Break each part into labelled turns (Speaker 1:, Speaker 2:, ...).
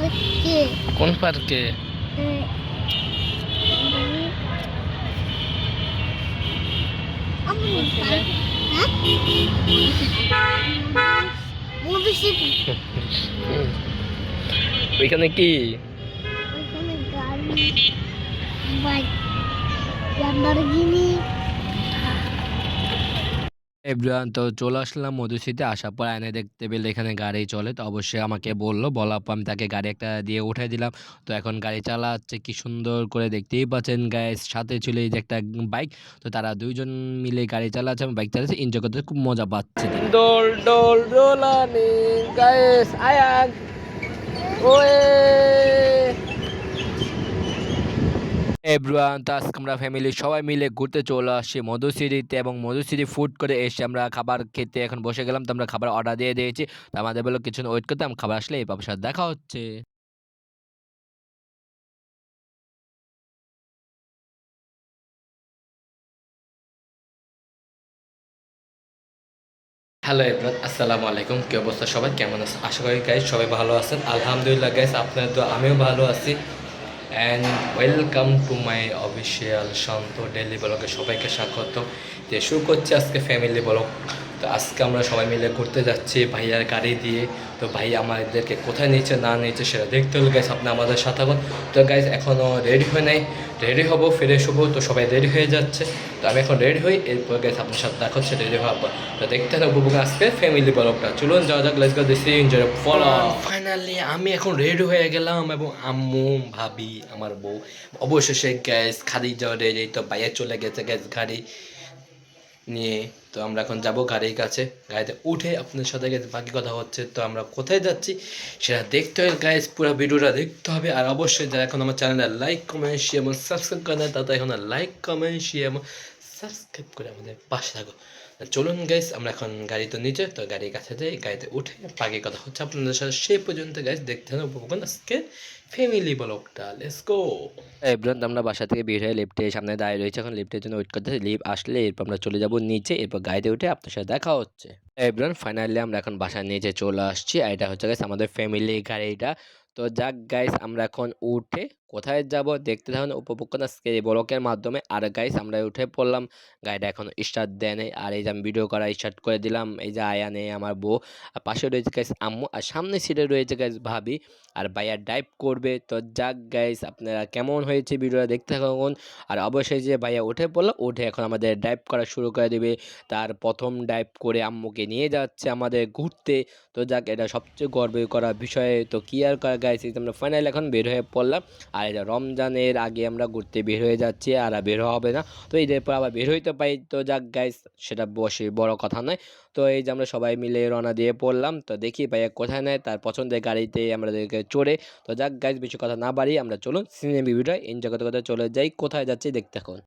Speaker 1: পার্কে।
Speaker 2: কোন পার্কে? ওইখানে কি?
Speaker 1: ওইখানে গাড়ি, বাইক, ল্যাম্বরগিনি।
Speaker 2: এভরিওয়ান, তো চলে আসলাম মধুসিতে। আসার পর আয়নায় দেখতে পেলে এখানে গাড়ি চলে, তো অবশ্যই আমাকে বললো, বলার পর আমি তাকে গাড়ি একটা দিয়ে উঠাই দিলাম। তো এখন গাড়ি চালাচ্ছে কি সুন্দর করে, দেখতেই পাচ্ছেন গাইস। সাথে ছিল এই যে একটা বাইক, তো তারা দুইজন মিলে গাড়ি চালাচ্ছে, আমি বাইক চালাচ্ছি, এনজয় করতে খুব মজা পাচ্ছি। ডোল ডোল ডোলানি গাইস, আয়ান ওয়ে এভরিওয়ান। তো আজকে আমরা ফ্যামিলি সবাই মিলে ঘুরতে চলে আসছি মধুসিরিতে, এবং মধুসিরি ফুড করে এসে আমরা খাবার খেতে এখন বসে গেলাম। তো আমরা খাবার অর্ডার দিয়ে দিয়েছি, তো আমাদের বললো কিছু ওয়েট করতে, আমি খাবার আসলে এই বাবার সাথে দেখা হচ্ছে। হ্যালো এভরিওয়ান, আসসালামু আলাইকুম। কি অবস্থা সবাই, কেমন আছে? আশা করি গাইস সবাই ভালো আছেন। আলহামদুলিল্লাহ গাইস, আপনার তো আমিও ভালো আছি। And welcome to my official Shanto daily ব্লগে সবাইকে স্বাগত। যে শুরু করছি আজকে ফ্যামিলি ব্লগ। তো আজকে আমরা সবাই মিলে ঘুরতে যাচ্ছি ভাইয়ার গাড়ি দিয়ে। তো ভাই আমাদেরকে কোথায় নিচ্ছে না নিচ্ছে সেটা দেখতে হলো গাইস, আপনি আমাদের সাথে থাকুন। তো গাইস এখনও রেডি হয়ে নাই, রেডি হবো, ফ্রেশ হবো। তো সবাই রেডি হয়ে যাচ্ছে, তো আমি এখন রেডি হই, এরপর গাইস আপনার সাথে দেখা হচ্ছে রেডি হওয়ার পর। তো দেখতে থাকবো আজকে ফ্যামিলি ব্লগটা। চলুন যাওয়া যাক, let's go, this is enjoy follow. Finally আমি এখন রেডি হয়ে গেলাম, এবং আম্মু, ভাবি, আমার বউ, অবশেষে গ্যাস খাদি যাওয়া রেডি। তো বাইরে চলে গেছে গ্যাস গাড়ি নিয়ে। তো আমরা এখন যাব গাড়ির কাছে, গাড়িতে উঠে আপনার সাথে গেছে বাকি কথা হচ্ছে। তো আমরা কোথায় যাচ্ছি সেটা দেখতে হবে গাইস, পুরো ভিডিওটা দেখতে হবে। আর অবশ্যই যারা এখন আমার চ্যানেলে লাইক কমেন্ট শেয়ার এবং সাবস্ক্রাইব করে না, তারা এখন লাইক কমেন্ট শেয়ার এবং সাবস্ক্রাইব করে আমাদের পাশে থাকো। চলুন গাইস, আমরা এখন গাড়িতে নিচে, তো গাড়ির কাছে যাই, গাড়িতে উঠে বাকি কথা হচ্ছে আপনাদের সাথে। সেই পর্যন্ত গাইস দেখতে হবে উপভোগ আজকে ফ্যামিলি ব্লগটা। Let's go. এভরিওয়ান, আমরা বাসা থেকে বের হয়ে লিফটের সামনে দাঁড়িয়ে রয়েছে, এখন লিফটের জন্য ওয়েট করতেছি। লিফট আসলে এরপর আমরা চলে যাব নিচে, এরপর গাড়িতে উঠে আপনার সাথে দেখা হচ্ছে। এভরিওয়ান, ফাইনালি আমরা এখন বাসার নিচে চলে আসছি, আর এটা হচ্ছে গাইস আমাদের ফ্যামিলি গাড়িটা। তো যাক গাইস, আমরা এখন উঠে কোথায় যাব দেখতে থাকুন, উপভোগ করুন আজকে এই ব্লকের মাধ্যমে। আর গাইস আমরা উঠে পড়লাম, গাড়িটা এখন স্টার্ট দেয় নাই। আর এই যে আমি ভিডিও করা স্টার্ট করে দিলাম, এই যে আয়ানে আমার বউ, আর পাশে রয়েছে গাইস আম্মু, আর সামনে সিটে রয়েছে গাইস ভাবি, আর ভাইয়া ড্রাইভ করবে। তো যাক গাইস, আপনারা কেমন হয়েছে ভিডিওটা দেখতে থাকুন। আর অবশ্যই যে ভাইয়া উঠে পড়লো, উঠে এখন আমাদের ড্রাইভ করা শুরু করে দেবে। তার প্রথম ড্রাইভ করে আম্মুকে নিয়ে যাচ্ছে আমাদের ঘুরতে। তো যাক, এটা সবচেয়ে গর্ব করা বিষয়। তো কি আর করা গাইস, আমরা ফাইনাল এখন বের হয়ে পড়লাম। আর এটা রমজানের আগে আমরা ঘুরতে বের হয়ে যাচ্ছি, আর বের হবে না। তো ঈদের পর আবার বের হইতে পারি, তো যাক গাইস, সেটা বসে বড় কথা নয়। তো এই যে আমরা সবাই মিলে রওনা দিয়ে পড়লাম, তো দেখি ভাইয়া কোথায় নেয়, তার পছন্দের গাড়িতে আমাদেরকে চড়ে। তো যাক গাইস, বেশি কথা না বাড়ি, আমরা চলুন সিনেমা ভিডিওটা এনজয় করতে করতে চলে যাই, কোথায় যাচ্ছি দেখতে থাকুন।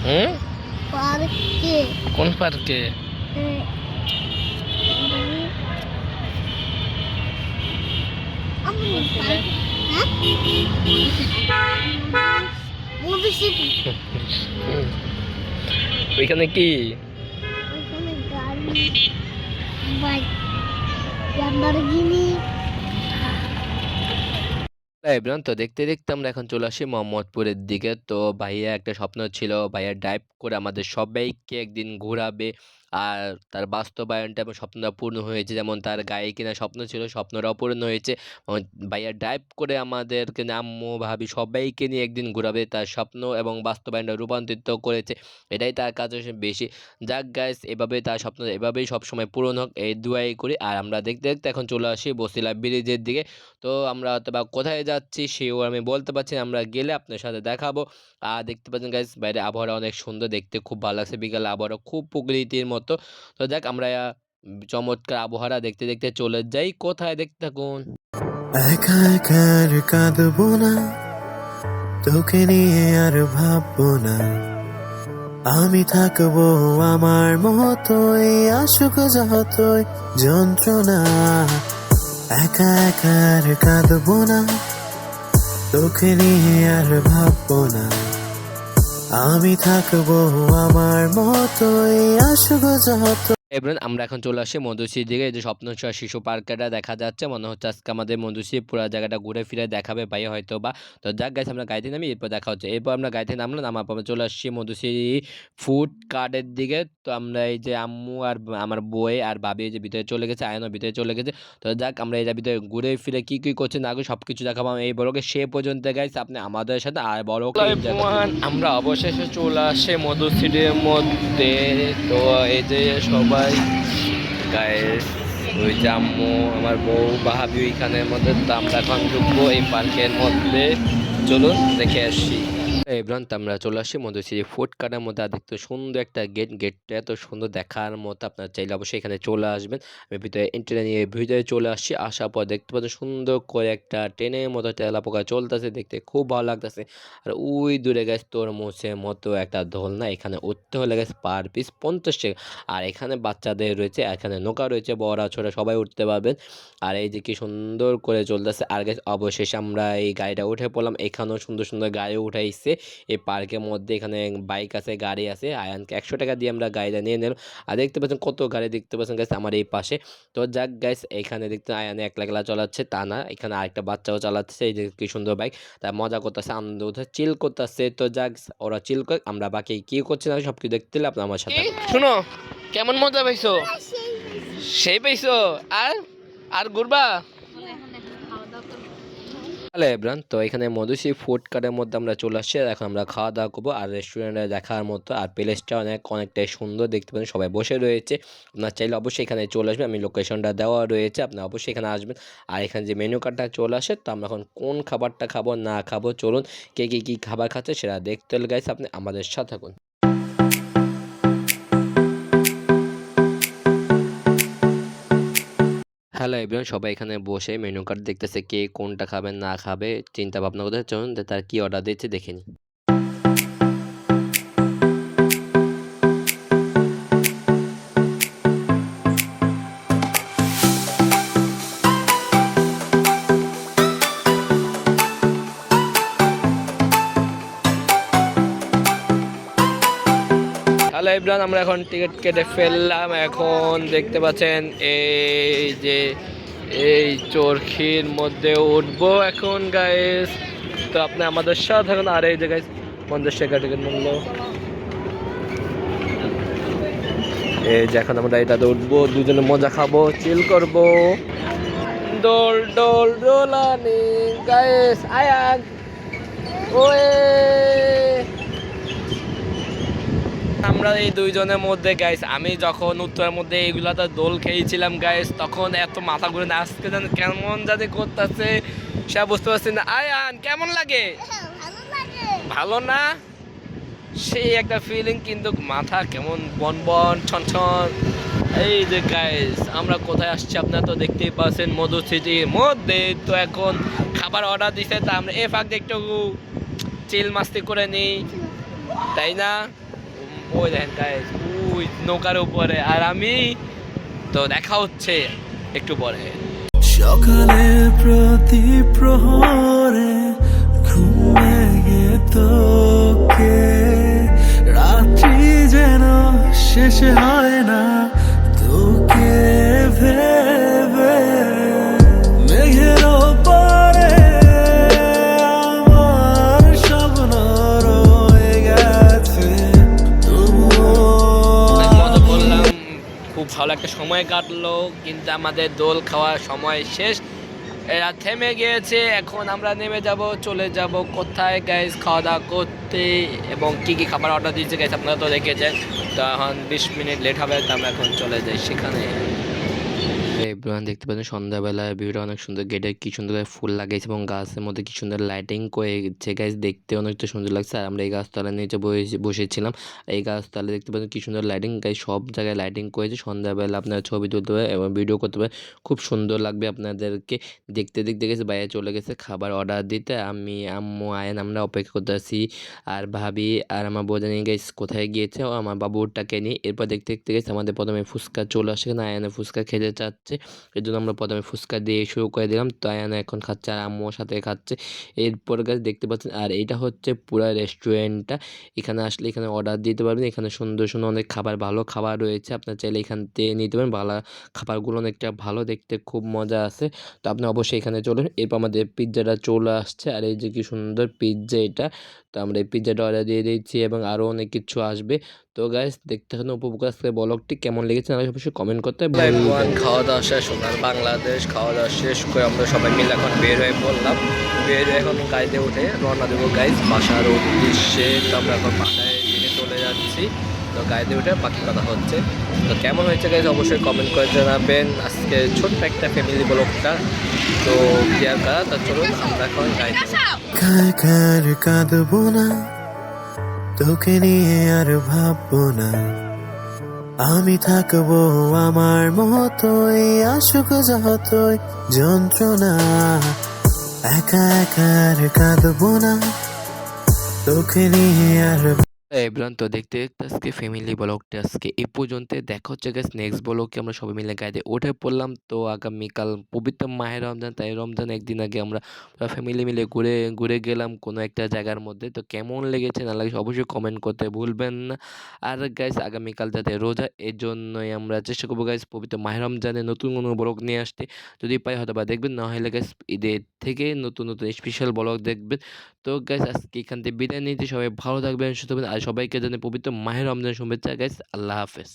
Speaker 2: হুম,
Speaker 1: পার্কে।
Speaker 2: কোন পার্কে?
Speaker 1: মধুসিটি।
Speaker 2: ওইখানে কি?
Speaker 1: ওইখানে গাড়ি, বাইক, ল্যাম্বরগিনি।
Speaker 2: এভরিওয়ান, তো দেখতে দেখতে আমরা এখন চলে আসি মোহাম্মদপুরের দিকে। তো ভাইয়া একটা স্বপ্ন ছিল, ভাইয়া ড্রাইভ করে আমাদের সবাইকে একদিন ঘোরাবে। আর তার বাস্তবায়নটা এবং স্বপ্নটা পূর্ণ হয়েছে। যেমন তার গাড়ি কেনার স্বপ্ন ছিল, স্বপ্নটাও পূরণ হয়েছে। ভাইয়া ড্রাইভ করে আমাদেরকে আম্মু ভাবি সবাইকে নিয়ে একদিন ঘুরাবে, তার স্বপ্ন এবং বাস্তবায়নটা রূপান্তরিত করেছে। এটাই তার কাছে বেশি। যাক গাইস, এভাবে তার স্বপ্ন এভাবেই সবসময় পূরণ হোক এই দুয়াই করি। আর আমরা দেখতে দেখতে এখন চলে আসি বছিলা ব্রিজের দিকে। তো আমরা অথবা কোথায় যাচ্ছি সেও আমি বলতে পারছি না, আমরা গেলে আপনার সাথে দেখাবো। আর দেখতে পাচ্ছেন গাইস, বাইরে আবহাওয়া অনেক সুন্দর, দেখতে খুব ভালো লাগছে। বিকালে আবহাওয়া খুব প্রকৃতির মতো। তো যাক, আমরা চমৎকার আবহাওয়া দেখতে দেখতে চলে যাই। কোথায় দেখতে থাকুন।
Speaker 3: একা একা আর কাঁদবো না, তোকে নিয়ে আর ভাববো না, আমি থাকবো আমার মতোই, আসুক যতই যন্ত্রণা। একা একা আর কাঁদবো না, তোকে নিয়ে আর ভাববো না, আমি থাকবো আমার মতোই, আসুক যত।
Speaker 2: এবার আমরা এখন চলে আসি মধুশ্রীর দিকে। এই যে স্বপ্নচর শিশু পার্কটা দেখা যাচ্ছে, মনে হচ্ছে আজকে আমাদের মধুশ্রী পুরো জায়গাটা ঘুরে ফিরে দেখাবে ভাই হয়তো বা। তো যাক গাইস, আমরা গাড়িতে নামি, এরপর দেখা হচ্ছে। এরপর আমরা গাড়িতে নামলাম, নামার পর চলে আসছি মধুশ্রী ফুড কার্টের দিকে। তো আমরা এই যে আম্মু আর আমার বই আর ভাবি এই যে ভিতরে চলে গেছে, আয়নও ভিতরে চলে গেছে। তো যাক, আমরা এই যে ভিতরে ঘুরে ফিরে কি কি করছে না সব কিছু দেখাবো এই বড়কে। সে পর্যন্ত গাইস আপনি আমাদের সাথে আর বড়কে আমরা অবশেষে চলে আসে মধুশ্রীর মধ্যে। তো এই যে সবাই গাইস, ওই যে আম্মু আমার বউ ভাবি ওইখানের মধ্যে। তো আমরা এখন ঢুকবো এই পার্কের মধ্যে, চলুন দেখে আসি। এবার আমরা চলে আসি মধুশ্রী ফুড কার্টের মধ্যে। আর দেখতে সুন্দর একটা গেটটা এত সুন্দর দেখার মতো, আপনারা চাইলে অবশ্যই এখানে চলে আসবেন। আমি ভিতরে ইন্টারনেট নিয়ে ভিতরে চলে আসছি। আসার পর দেখতে পাচ্ছেন সুন্দর করে একটা ট্রেনের মতো তেলা পোকা চলতেছে, দেখতে খুব ভালো লাগতেছে। আর ওই দূরে গেছে তরমুজের মতো একটা দোলনা, এখানে উঠতে হলে গেছে পার পিস 50 টাকা। আর এখানে বাচ্চাদের রয়েছে, এখানে নৌকা রয়েছে, বড়রা ছোট সবাই উঠতে পারবেন। আর এই যে কি সুন্দর করে চলতেছে। আর গেছে অবশেষে আমরা এই গাড়িটা উঠে পড়লাম। এখানেও সুন্দর সুন্দর গাড়ি উঠাইছে এই পার্কের মধ্যে। এখানে বাইক আছে, গাড়ি আছে। আয়ানকে 100 টাকা দিয়ে আমরা গাড়িটা নিয়ে নিলাম। আর দেখতে পাচ্ছেন কত গাড়ি দেখতে পাচ্ছেন গাইস আমার এই পাশে। তো যাক গাইস, এখানে দেখতে আয়ানে একলা একলা চালাচ্ছে তা না, এখানে আরেকটা বাচ্চাও চালাচ্ছে। এই যে কি সুন্দর বাইক, তার মজা করতেছে, আনন্দ উঠে চিল করতেছে। তো যাক, ওরা চিল করে, আমরা বাকি কি করছি না সব কিছু দেখতে হলে আপনার আমার সাথে শুনো। কেমন মজা পাইছো? সেই পাইছো? আর আর ঘুরবা? হ্যালো এভরিওয়ান, তো এখানে মধুশ্রী ফুড কার্টের মধ্যে আমরা চলে আসছি। এখন আমরা খাওয়া দাওয়া করবো। আর রেস্টুরেন্টে দেখার মতো, আর প্লেসটা অনেকটাই সুন্দর, দেখতে পাচ্ছেন সবাই বসে রয়েছে। আপনার চাইলে অবশ্যই এখানে চলে আসবেন, আমি লোকেশনটা দেওয়া রয়েছে, আপনি অবশ্যই এখানে আসবেন। আর এখানে যে মেনু কার্ডটা চলে আসে, তো আমরা এখন কোন খাবারটা খাবো না খাবো চলুন, কে কী খাবার খাচ্ছে সেটা দেখতে হলে গাইস আপনি আমাদের সাথে থাকুন। হ্যালো এভরিওয়ান, সবাই এখানে বসে মেনু কার্ড দেখতেছে, কে কোনটা খাবে না খাবে চিন্তা ভাবনা করতে। চলুন তার কি অর্ডার দিচ্ছে দেখে নিই। হ্যালো এভরিওয়ান, আমরা এখন টিকিট কেটে ফেললাম। এখন দেখতে পাচ্ছেন এই যে এই চরখির মধ্যে উঠবো এখন গাইস। তো আপনি আমাদের সাথে থাকুন। আর এই যে গাইস 50 টাকা টিকিট মূল্য। এই যে এখন আমরা এটাতে উঠবো, দুজনে মজা খাবো, চিল করবো। দোল দোল দোলানি গাইস, আয়ান ওয়ে। আমরা এই দুইজনের মধ্যে গাইস, আমি যখন উত্তরের মধ্যে এইগুলাতে দোল খেয়েছিলাম গাইস, তখন এত মাথা ঘুরে না, আজকে যেন কেমন জানি করতেছে সে বুঝতে পারছি না। আয়ান কেমন লাগে? ভালো না? সেই একটা ফিলিং, কিন্তু মাথা কেমন বন বন ছন ছন। এই যে গাইস, আমরা কোথায় আসছি আপনারা তো দেখতেই পাচ্ছেন, মধুশ্রীর মধ্যে। তো এখন খাবার অর্ডার দিছে, তা আমরা এ ফাঁক একটু চিল মাস্তি করে নিই, তাই না? ওই দেখেন গাইস, ওই নৌকার উপরে, আর আমি। তো দেখা হচ্ছে একটু পরে।
Speaker 3: সকালে প্রতি প্রহরে ঘুমিয়ে তোকে, রাত্রি যেন শেষ হয় না তোকে ভেবে। মেঘের ওপরে আমার স্বপ্ন রয়ে গেছে, তবুও
Speaker 2: ভালো একটা সময় কাটলো, কিন্তু আমাদের দোল খাওয়ার সময় শেষ। এরা থেমে গিয়েছে, এখন আমরা নেমে যাব, চলে যাব কোথায় গাইস খাওয়া দাওয়া করতে, এবং কি কি খাবার অর্ডার দিয়েছে গাইস আপনারা তো দেখেছেন। তো এখন 20 মিনিট লেট হবে, তো আমরা এখন চলে যাই সেখানে। এভরিওয়ান দেখতে পাচ্ছেন সন্ধ্যাবেলায় ভিউটা অনেক সুন্দর, গেটে কি সুন্দর করে ফুল লাগিয়েছে এবং গাছের মধ্যে কি সুন্দর লাইটিং করেছে গাইস, দেখতে অনেকটা সুন্দর লাগছে। আর আমরা এই গাছতলার নিচে বসেছিলাম। এই গাছতলা দেখতে পাচ্ছেন কি সুন্দর লাইটিং গাইস, সব জায়গায় লাইটিং করেছে। সন্ধ্যাবেলা আপনারা ছবি তুলতে পারে এবং ভিডিও করতে পারে, খুব সুন্দর লাগবে আপনাদেরকে। দেখতে দেখতে গেছে বাইরে চলে গেছে খাবার অর্ডার দিতে। আমি আম্মু আয়েন আমরা অপেক্ষা করতে আছি, আর ভাবি আর আমার বোঝা নিয়ে গেছে কোথায় গিয়েছে, ও আমার বাবুরটাকে নিয়ে। এরপর দেখতে দেখতে গেছে আমাদের প্রথমে ফুচকা চলে আসে, না আয়ানে ফুচকা খেতে চাচ্ছে, এর জন্য আমরা প্রথমে ফুচকা দিয়ে শুরু করে দিলাম। তো আয়ানা এখন খাচ্ছে আর আম্মুর সাথে খাচ্ছে। এরপর গাছ দেখতে পাচ্ছেন, আর এইটা হচ্ছে পুরো রেস্টুরেন্টটা। এখানে আসলে এখানে অর্ডার দিতে পারবেন, এখানে সুন্দর সুন্দর অনেক খাবার, ভালো খাবার রয়েছে, আপনার চাইলে এখান থেকে নিতে পারেন। ভালো খাবারগুলো অনেকটা ভালো, দেখতে খুব মজা আছে। তো আপনি অবশ্যই এখানে চলুন। এরপর আমাদের পিৎজাটা চলে আসছে, আর এই যে কি সুন্দর পিৎজা এটা। তো আমরা এই পিৎজাটা অর্ডার দিয়ে দিচ্ছি এবং আরও অনেক কিছু আসবে। তো গাইস দেখতে থাকুন, উপভোগ করে ব্লগটি কেমন লেগেছে না অবশ্যই কমেন্ট করতে ভুলবেন না। খাওয়া দাওয়া শেষ, সোনার বাংলাদেশ খাওয়া দাওয়া শেষ করে আমরা সবাই মিলে এখন বের হয়ে পড়লাম। বের হয়ে এখন গাড়িতে উঠে রওনা দেবো গাইস বাসার উদ্দেশ্যে। তো আমরা এখন বাসায় দিকে চলে যাচ্ছি। তো গাড়িতে উঠে বাকি কথা হচ্ছে। তো কেমন হয়েছে গাইস অবশ্যই কমেন্ট করে জানাবেন। আজকে ছোট্ট একটা ফ্যামিলি ব্লগটা তো ক্লিয়ার করা। তো চলুন আমরা এখন গাড়িতে
Speaker 3: কার কাঁদবো না, তোকে নিয়ে আর ভাববো না, আমি থাকবো আমার মতোই, আসুক যতই যন্ত্রণা, একা একা আর কাঁদবো না, তোকে নিয়ে আর।
Speaker 2: এভরিওয়ান তো দেখতে দেখতে আজকে ফ্যামিলি ব্লগটা আজকে এই পর্যন্ত। দেখা হচ্ছে গাইস নেক্সট ব্লগে, আমরা সবাই মিলে গাড়িতে উঠে পড়লাম। তো আগামীকাল পবিত্র মাহে রমজান, তাই রমজান একদিন আগে আমরা ফ্যামিলি মিলে ঘুরে ঘুরে গেলাম কোনো একটা জায়গার মধ্যে। তো কেমন লেগেছে না লাগেছে অবশ্যই কমেন্ট করতে ভুলবেন না। আর গাইস আগামীকাল যাতে রোজা, এর জন্যই আমরা চেষ্টা করবো গাইস পবিত্র মাহে রমজানে নতুন কোনো ব্লগ নিয়ে আসতে। যদি পাই হয়তো বা দেখবেন, না হলে গাইস ঈদের থেকে নতুন নতুন স্পেশাল ব্লগ দেখবেন। তো গাইস আজকে এখান থেকে বিদায় নিতে, সবাই ভালো থাকবেন, সুস্থ থাকবেন, আর সবাইকে জানাই পবিত্র মাহে রমজান শুভেচ্ছা গাইস। আল্লাহ হাফেজ।